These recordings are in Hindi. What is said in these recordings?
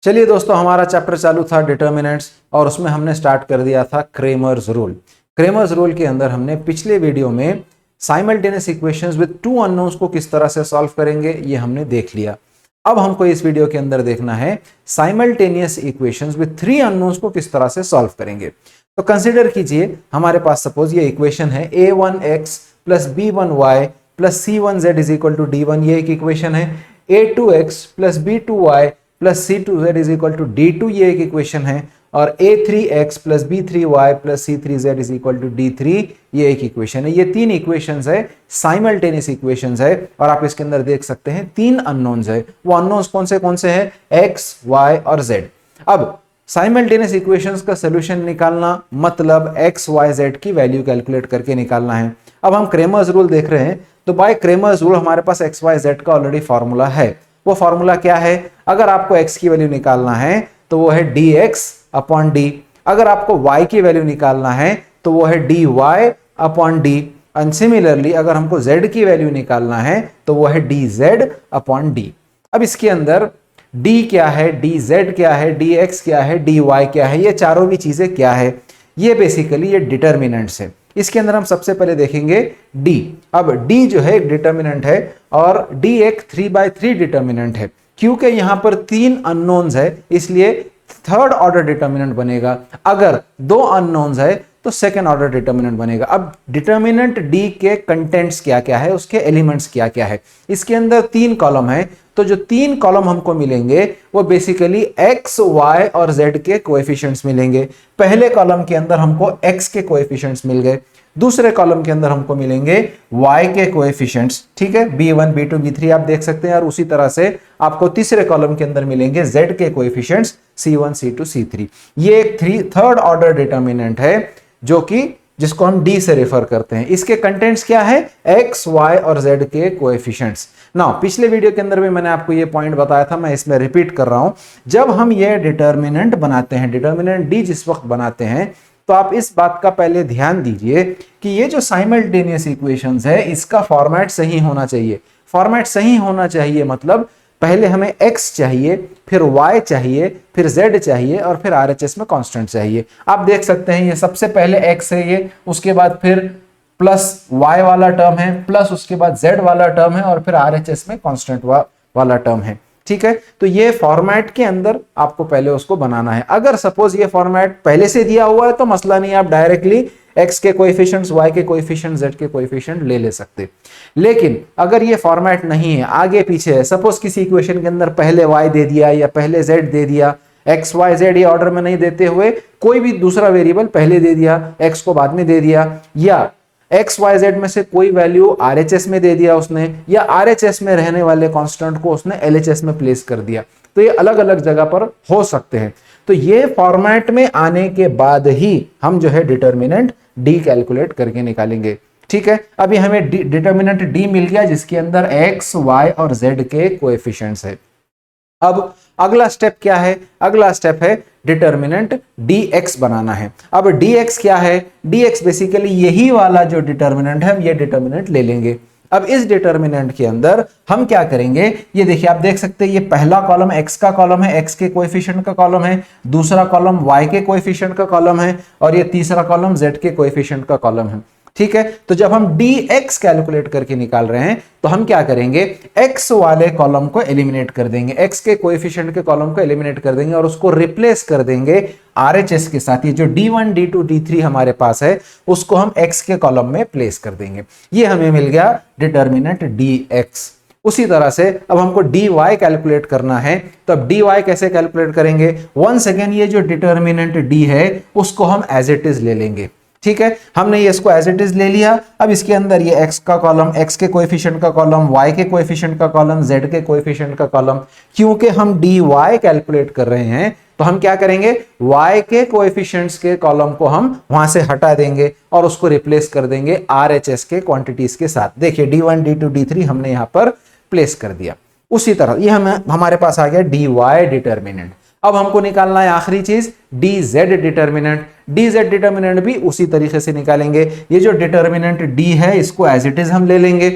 चलिए दोस्तों, हमारा चैप्टर चालू था डिटर्मिनेंट्स और उसमें हमने स्टार्ट कर दिया था क्रेमर्स रूल। क्रेमर्स रूल के अंदर हमने पिछले वीडियो में simultaneous equations with two unknowns को किस तरह से सॉल्व करेंगे ये हमने देख लिया। अब हमको इस वीडियो के अंदर देखना है simultaneous equations with three unknowns को किस तरह से सॉल्व करेंगे। तो कंसीडर कीजिए हमारे पास सपोज ये इक्वेशन है a1x plus b1y plus c1z is equal to d1, ये एक इक्वेशन है। a2x plus b2y plus c2z is equal to d2, ये एक इक्वेशन है। और a3x plus b3y plus c3z is equal to d3, ये एक इक्वेशन है। ये तीन इक्वेशंस है, साइमल्टेनियस इक्वेशंस है। और आप इसके अंदर देख सकते हैं तीन अननोन्स है। वो अननोन्स कौन से हैं? x, y और z। अब साइमल्टेनियस इक्वेशंस का सोल्यूशन निकालना मतलब x, y, z की वैल्यू कैलकुलेट करके निकालना है। अब हम क्रेमर्स रूल देख रहे हैं, तो बाय क्रेमर्स रूल हमारे पास x, y, z का ऑलरेडी फॉर्मूला है। वो फॉर्मूला क्या है? अगर आपको x की वैल्यू निकालना है तो वो है dx अपॉन d। अगर आपको y की वैल्यू निकालना है तो वो है dy upon d। And similarly अगर हमको z की वैल्यू निकालना है तो वो है dz अपॉन d। अब इसके अंदर d क्या है, dz क्या है, dx क्या है, dy क्या है, ये चारों भी चीजें क्या है? ये बेसिकली ये डिटर्मिनेंट्स है। इसके अंदर हम सबसे पहले देखेंगे d। अब d जो है एक डिटर्मिनेंट है और d एक 3/3 डिटर्मिनेंट है। क्योंकि यहां पर तीन अननोन्स है इसलिए थर्ड ऑर्डर डिटर्मिनेंट बनेगा। अगर दो अननोन्स है तो सेकेंड ऑर्डर डिटर्मिनेंट बनेगा। अब डिटर्मिनेंट d के कंटेंट्स क्या क्या है, उसके एलिमेंट्स क्या क्या है। इसके अंदर तीन कॉलम है, तो जो तीन कॉलम हमको मिलेंगे वो बेसिकली x, y और z के कोएफिशिएंट्स मिलेंगे। पहले कॉलम के अंदर हमको x के कोएफिशिएंट्स मिल गए, दूसरे कॉलम के अंदर हमको मिलेंगे y के कोएफिशिएंट्स, ठीक है, b1, b2, b3 आप देख सकते हैं। और उसी तरह से आपको तीसरे कॉलम के अंदर मिलेंगे z के कोएफिशिएंट्स c1, c2, c3। ये एक थर्ड ऑर्डर डिटर्मिनेंट है जो कि जिसको हम d से रेफर करते हैं। इसके कंटेंट्स क्या है? x, y और z के कोएफिशिएंट्स। नाउ पिछले वीडियो के अंदर भी मैंने आपको ये पॉइंट बताया था, मैं इसमें रिपीट कर रहा हूं। जब हम ये डिटर्मिनेंट बनाते हैं, डिटर्मिनेंट d जिस वक्त बनाते हैं, तो आप इस बात का पहले ध्यान दीजिए कि ये जो साइमल्टेनियस इक्वेशंस है इसका फॉर्मेट सही होना चाहिए। फॉर्मेट सही होना चाहिए मतलब पहले हमें x चाहिए, फिर y चाहिए, फिर z चाहिए और फिर RHS में कांस्टेंट चाहिए। आप देख सकते हैं ये सबसे पहले x है, ये उसके बाद फिर प्लस y वाला टर्म है, प्लस उसके बाद z वाला टर्म है और फिर RHS में कांस्टेंट वाला टर्म है। ठीक है, तो ये फॉर्मेट के अंदर आपको पहले उसको बनाना है। अगर सपोज ये फॉर्मेट पहले से दिया हुआ है तो मसला नहीं, आप डायरेक्टली x के कोएफिशिएंट्स, y के कोएफिशिएंट, z के कोएफिशिएंट ले सकते। लेकिन अगर ये फॉर्मेट नहीं है, आगे पीछे है, सपोज किसी इक्वेशन के अंदर पहले y दे दिया या पहले z दे दिया, x, y, z ये ऑर्डर में नहीं देते हुए कोई भी दूसरा वेरिएबल पहले दे दिया, x को बाद में दे दिया, या x, y, z में से कोई वैल्यू RHS में दे दिया उसने, या RHS में रहने वाले कांस्टेंट को उसने LHS में प्लेस कर दिया, तो ये अलग अलग जगह पर हो सकते हैं। तो ये फॉर्मेट में आने के बाद ही हम जो है डिटर्मिनेंट d कैलकुलेट करके निकालेंगे। ठीक है, अभी हमें डिटर्मिनेंट d मिल गया जिसके अंदर x, y और z के कोएफिशिएंट्स है। अब अगला स्टेप क्या है? अगला स्टेप है डिटर्मिनेंट dx बनाना है। अब dx क्या है? dx बेसिकली यही वाला जो डिटर्मिनेंट है, हम ये डिटर्मिनेंट ले लेंगे। अब इस डिटर्मिनेंट के अंदर हम क्या करेंगे, ये देखिए आप देख सकते हैं ये पहला कॉलम x का कॉलम है, x के कोएफिशिएंट का कॉलम है, दूसरा कॉलम y के कोएफिशिएंट का कॉलम है और ये तीसरा कॉलम z के कोएफिशिएंट का कॉलम है। ठीक है, तो जब हम dx कैलकुलेट करके निकाल रहे हैं तो हम क्या करेंगे, x वाले कॉलम को एलिमिनेट कर देंगे, x के कोएफिशिएंट के कॉलम को एलिमिनेट कर देंगे और उसको रिप्लेस कर देंगे RHS के साथ। ये जो d1, d2, d3 हमारे पास है उसको हम x के कॉलम में प्लेस कर देंगे। ये हमें मिल गया डिटर्मिनेंट dx। उसी तरह से अब हमको dy कैलकुलेट करना है, तो अब dy कैसे कैलकुलेट करेंगे? वंस अगेन ये जो डिटर्मिनेंट d है उसको हम एज इट इज ले लेंगे। ठीक है, हमने ये इसको एज इट इज ले लिया। अब इसके अंदर ये x का कॉलम, x के कोएफिशिएंट का कॉलम, y के कोएफिशिएंट का कॉलम, z के कोएफिशिएंट का कॉलम। क्योंकि हम dy कैलकुलेट कर रहे हैं तो हम क्या करेंगे, y के कोएफिशिएंट्स के कॉलम को हम वहां से हटा देंगे और उसको रिप्लेस कर देंगे RHS के क्वांटिटीज के साथ। देखिए d1, d2, d3 हमने यहां पर प्लेस कर दिया। उसी तरह ये हमारे पास आ गया dy डिटर्मिनेंट। अब हमको निकालना है आखिरी चीज dz डिटर्मिनेंट। dz डिटर्मिनेंट भी उसी तरीके से निकालेंगे। ये जो डिटर्मिनेंट d है इसको एज इट इज हम ले लेंगे।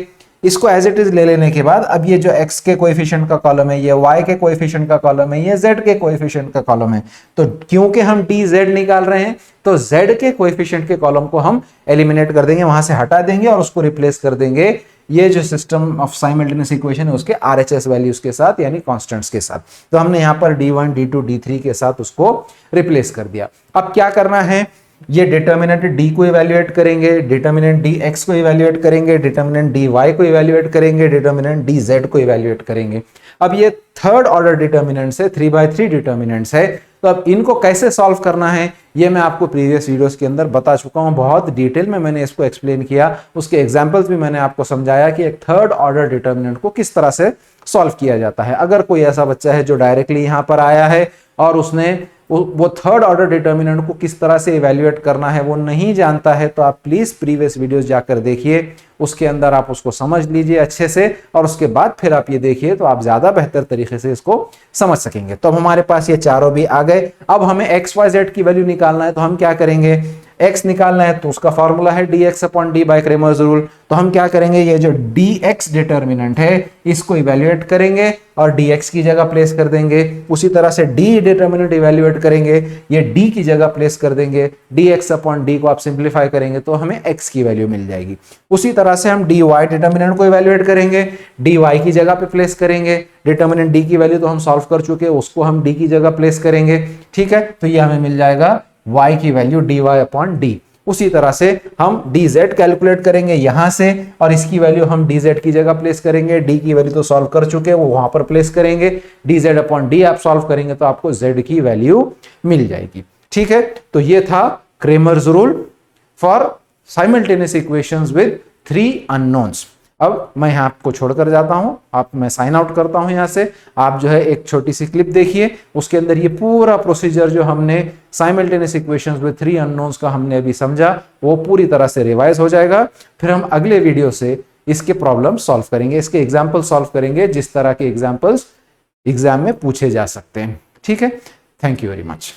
इसको एज इट इज ले लेने के बाद अब ये जो x के कोएफिशिएंट का कॉलम है, ये y के कोएफिशिएंट का कॉलम है, ये z के कोएफिशिएंट का कॉलम है। तो क्योंकि हम dz निकाल रहे हैं तो z के कोएफिशिएंट के कॉलम को हम एलिमिनेट कर देंगे, वहां से हटा देंगे और उसको रिप्लेस कर देंगे ये जो सिस्टम ऑफ साइमल्टेनियस इक्वेशन है उसके RHS वैल्यूज के साथ, यानी कांस्टेंट्स के साथ। तो हमने यहां पर d1 d2 d3 के साथ उसको रिप्लेस कर दिया। अब क्या करना है, ये डिटर्मिनेंट d को इवैल्यूएट करेंगे, डिटर्मिनेंट dx को इवैल्यूएट करेंगे, डिटर्मिनेंट dy को इवैल्यूएट करेंगे, डिटर्मिनेंट dz को इवैल्यूएट करेंगे। अब ये थर्ड ऑर्डर डिटर्मिनेंट्स है, 3/3 डिटर्मिनेंट्स है। तो अब इनको कैसे सॉल्व करना है ये मैं आपको प्रीवियस वीडियोस के अंदर बता चुका हूं, बहुत डिटेल में मैंने इसको एक्सप्लेन किया, उसके एग्जांपल्स भी मैंने आपको समझाया कि एक थर्ड ऑर्डर डिटर्मिनेंट को किस तरह से सॉल्व किया जाता है। अगर कोई ऐसा बच्चा है जो डायरेक्टली यहां पर आया है और उसने वो थर्ड ऑर्डर डिटर्मिनेंट को किस तरह से इवैल्यूएट करना है वो नहीं जानता है, तो आप प्लीज प्रीवियस वीडियोस जाकर देखिए, उसके अंदर आप उसको समझ लीजिए अच्छे से और उसके बाद फिर आप ये देखिए तो आप ज्यादा बेहतर तरीके से इसको समझ सकेंगे। तो अब हमारे पास ये चारों भी आ गए। अब हमें एक्स वाई जेड की वैल्यू निकालना है, तो हम क्या करेंगे, x निकालना है तो उसका फॉर्मूला है dx upon D bye Cramer's rule. तो हम क्या करेंगे, ये जो dx डिटर्मिनेंट है इसको इवैल्यूएट करेंगे और dx की जगह प्लेस कर देंगे। उसी तरह से d डिटर्मिनेंट इवैल्यूएट करेंगे, ये d की जगह प्लेस कर देंगे, dx अपॉन d को आप सिंप्लीफाई करेंगे तो हमें x की वैल्यू मिल जाएगी। उसी तरह से हम dy डिटर्मिनेंट को इवैल्यूएट करेंगे, dy की जगह पे प्लेस करेंगे, डिटर्मिनेंट d की वैल्यू तो हम सॉल्व कर चुके हैं, उसको हम d की जगह प्लेस करेंगे। ठीक है, तो ये हमें मिल जाएगा y की वैल्यू dy अपॉन d। उसी तरह से हम dz कैलकुलेट करेंगे यहां से और इसकी वैल्यू हम dz की जगह प्लेस करेंगे, d की वैल्यू तो सॉल्व कर चुके हैं वो वहां पर प्लेस करेंगे, dz अपॉन d आप सॉल्व करेंगे तो आपको z की वैल्यू मिल जाएगी। ठीक है, तो ये था Cramer's rule for simultaneous equations with 3 unknowns. अब मैं यहाँ आपको छोड़कर जाता हूं, मैं साइन आउट करता हूं यहाँ से। आप जो है एक छोटी सी क्लिप देखिए, उसके अंदर ये पूरा प्रोसीजर जो हमने साइमल्टेनियस इक्वेशंस विद 3 अननोन्स का हमने अभी समझा वो पूरी तरह से रिवाइज हो जाएगा। फिर हम अगले वीडियो से इसके प्रॉब्लम सॉल्व करेंगे, इसके एग्जाम्पल सॉल्व करेंगे, जिस तरह के एग्जाम्पल्स एग्जाम में पूछे जा सकते हैं। ठीक है, थैंक यू वेरी मच।